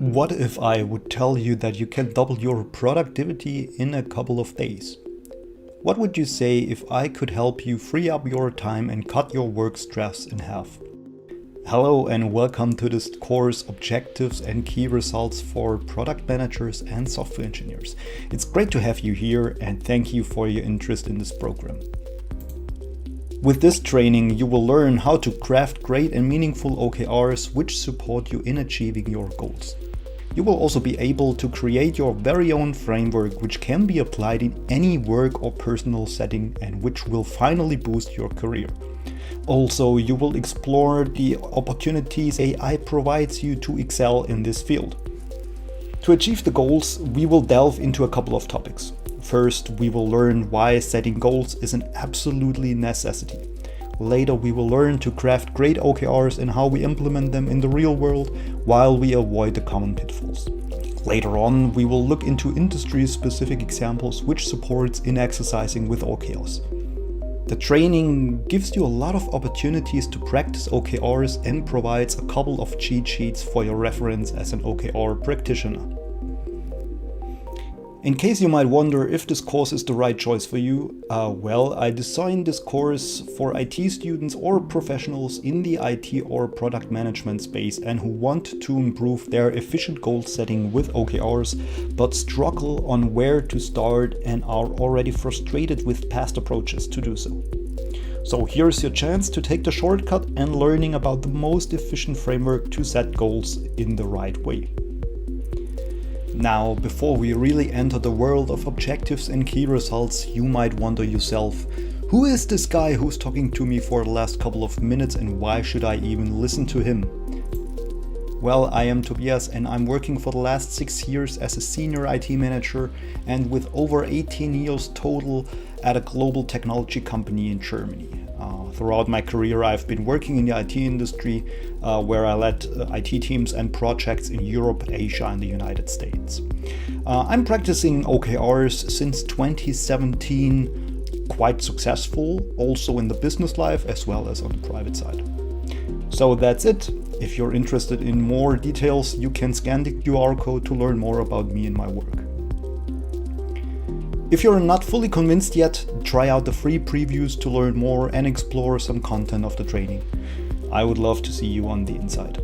What if I would tell you that you can double your productivity in a couple of days? What would you say if I could help you free up your time and cut your work stress in half? Hello and welcome to this course, Objectives and Key Results for Product Managers and Software Engineers. It's great to have you here and thank you for your interest in this program. With this training, you will learn how to craft great and meaningful OKRs which support you in achieving your goals. You will also be able to create your very own framework which can be applied in any work or personal setting and which will finally boost your career. Also, you will explore the opportunities AI provides you to excel in this field. To achieve the goals, we will delve into a couple of topics. First, we will learn why setting goals is an absolutely necessity. Later, we will learn to craft great OKRs and how we implement them in the real world while we avoid the common pitfalls. Later on, we will look into industry-specific examples which supports in exercising with OKRs. The training gives you a lot of opportunities to practice OKRs and provides a couple of cheat sheets for your reference as an OKR practitioner. In case you might wonder if this course is the right choice for you, I designed this course for IT students or professionals in the IT or product management space and who want to improve their efficient goal setting with OKRs, but struggle on where to start and are already frustrated with past approaches to do so. So here's your chance to take the shortcut and learning about the most efficient framework to set goals in the right way. Now, before we really enter the world of objectives and key results, you might wonder yourself, who is this guy who's talking to me for the last couple of minutes and why should I even listen to him? Well, I am Tobias and I'm working for the last 6 years as a senior IT manager and with over 18 years total at a global technology company in Germany. Throughout my career, I've been working in the IT industry where I led IT teams and projects in Europe, Asia, and the United States. I'm practicing OKRs since 2017, quite successful, also in the business life as well as on the private side. So that's it. If you're interested in more details, you can scan the QR code to learn more about me and my work. If you're not fully convinced yet, try out the free previews to learn more and explore some content of the training. I would love to see you on the inside.